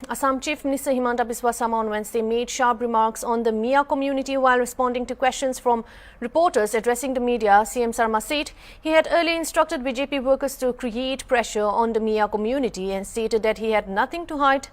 Assam Chief Minister Himanta Biswa Sarma on Wednesday made sharp remarks on the Mia community while responding to questions from reporters addressing the media. CM Sarma said he had earlier instructed BJP workers to create pressure on the Mia community and stated that he had nothing to hide.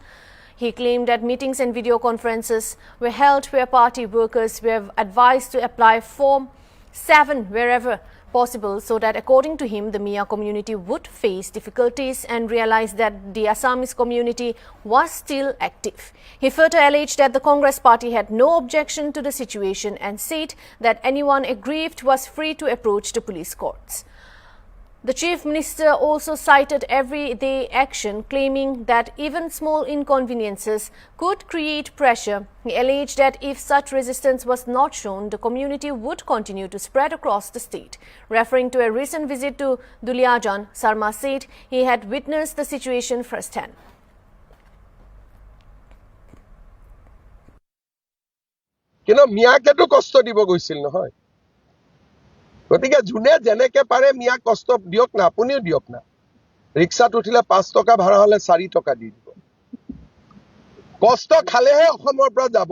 He claimed that meetings and video conferences were held where party workers were advised to apply Form 7 wherever possible so that according to him the Mia community would face difficulties and realize that the Assamese community was still active. He further alleged that the Congress party had no objection to the situation and said that anyone aggrieved was free to approach the police courts. The Chief Minister also cited everyday action, claiming that even small inconveniences could create pressure. He alleged that if such resistance was not shown, the community would continue to spread across the state. Referring to a recent visit to Duliajan, Sarma said he had witnessed the situation firsthand. গতিকে জুনে যেনেকে পাৰে মিয়া কষ্ট দিয়ক না আপুনিও দিয়ক না ৰিক্সাত উঠিলে 5 টকা ভাড়া হলে 4 টকা দি দিব কষ্ট খালেহে অসমৰ পৰা যাব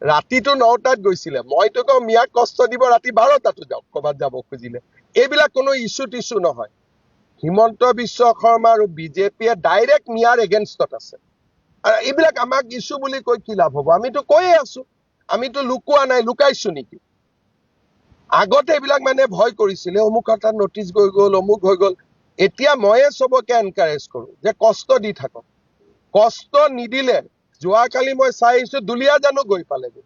ৰাতিটো 9টাত গৈছিলে মইতো কও মিয়া কষ্ট দিব ৰাতি 12টাতো যাওক কবাত যাব খুজিলে এইবিলাক কোনো ইস্যু নহয় হিমন্ত বিশ্ব শৰ্মা আৰু বিজেপিয়ে ডাইৰেক্ট মিয়াৰ এগেইনষ্টত আছে আৰু এইবিলাক আমাক ইস্যু বুলি কৈ কি লাভ হ'ব আমিতো কৈয়ে আছো আমিতো লুকুৱা নাই লুকাইছো নেকি আগতে এইবিলাক মানে ভয় কৰিছিলে অমুক এটা নোটিস গৈ গল অমুক হৈ গল এতিয়া ময়ে সবকে এনকাৰেজ কৰো যে কষ্ট দি থাকক কষ্ট নিদিলে যোৱা কালি মই চাই আহিছো দুলিয়াজানো গৈ পালেগৈ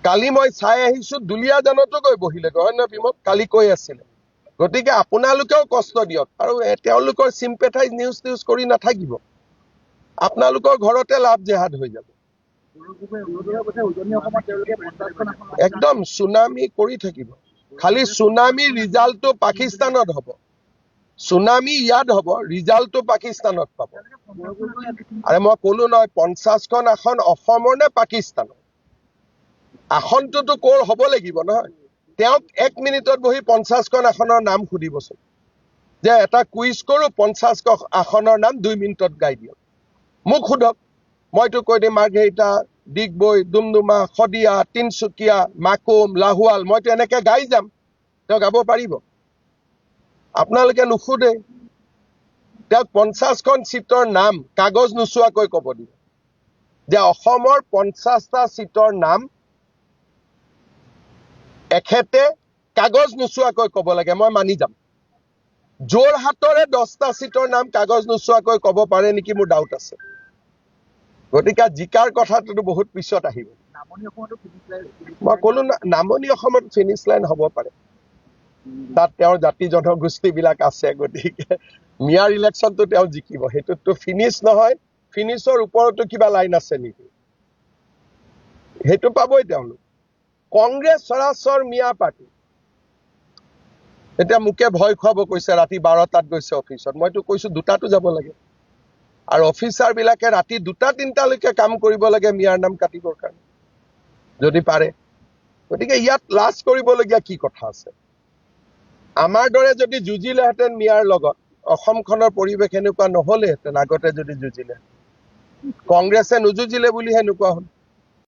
কালি মই চাই আহিছো দুলিয়াজানতো গৈ বহিলে হয় না বিমল কালি কৈ আছিল গতিকে আপোনালোকেও কষ্ট দিয়ক আৰু তেওঁলোকৰ সিম্পেথাইজ নিউজ কৰি নাথাকিব আপোনালোকৰ ঘৰতে লাভ জেহাদ হৈ যাব একদম সুনামি কৰি থাকিব খালি সুনামি ৰিজাল্টটো পাকিস্তানত হ'ব সুনামি ইয়াত হ'ব ৰিজাল্টটো পাকিস্তানত পাব আৰু মই কলো নহয় 50খন আসন অসমৰ নে পাকিস্তানৰ আসনটোতো কোৰ হ'ব লাগিব নহয় তেওঁক 1 মিনিটত বহি 50খন আসনৰ নাম খুদিবচোন যে এটা কুইজ কৰো 50 আসনৰ নাম 2 মিনিটত গাই দিয়ক মোক খুদক মইতো কৈ দিম মাৰ্ঘেৰিটা ডিগবৈ দুমদুমা খদিয়া তিনসুকিয়া মাকুম লাহুৱাল মইতো এনেকে গাই যাম তেওঁ গাব পাৰিব আপোনালোকে নুখুদে তেওঁ 50খন সিটৰ নাম কাগজ নুচুৱাকৈ ক'ব দিব যে অসমৰ 50টা সিটৰ নাম এখেতে কাগজ নুচুৱাকৈ ক'ব লাগে মই মানি যাম যোৰহাটৰে 10টা সিটৰ নাম কাগজ নুচুৱাকৈ ক'ব পাৰে নেকি মোৰ ডাউট আছে গতিকে জিকাৰ কথাটো বহুত পিছত আহিব মই কলো নামনি অসমত ফিনিশ লাইন হ'ব পাৰে তাত তেওঁৰ জাতি জনগোষ্ঠী বিলাক আছে গতিকে মিয়াৰ ইলেকশ্যনটো তেওঁ জিকিব হেতুটো ফিনিশ নহয় ফিনিশৰ ওপৰতো কিবা লাইন আছে নেকি হেতু পাবই তেওঁলোক কংগ্ৰেছ সৰাসৰ মিয়া পাৰ্টি এতিয়া মুকে ভয় খুৱাব কৈছে ৰাতি 12টাত গৈছে অফিসত মইতো কৈছো 2টাতো যাব লাগে আৰু অফিসাৰ বিলাকে ৰাতি 2টা-3টা লৈকে কাম কৰিব লাগে মিয়াৰ নাম কাটিবৰ কাৰণে যদি পাৰে গতিকে ইয়াত লাজ কৰিবলগীয়া কি কথা আছে আমাৰ দৰে যদি যুজিলেহেঁতেন মিয়াৰ লগত অসমখনৰ পৰিৱেশ এনেকুৱা নহলেহেঁতেন আগতে যদি যুজিলে কংগ্ৰেছে নুযুজিলে বুলি হেনেকুৱা হ'ল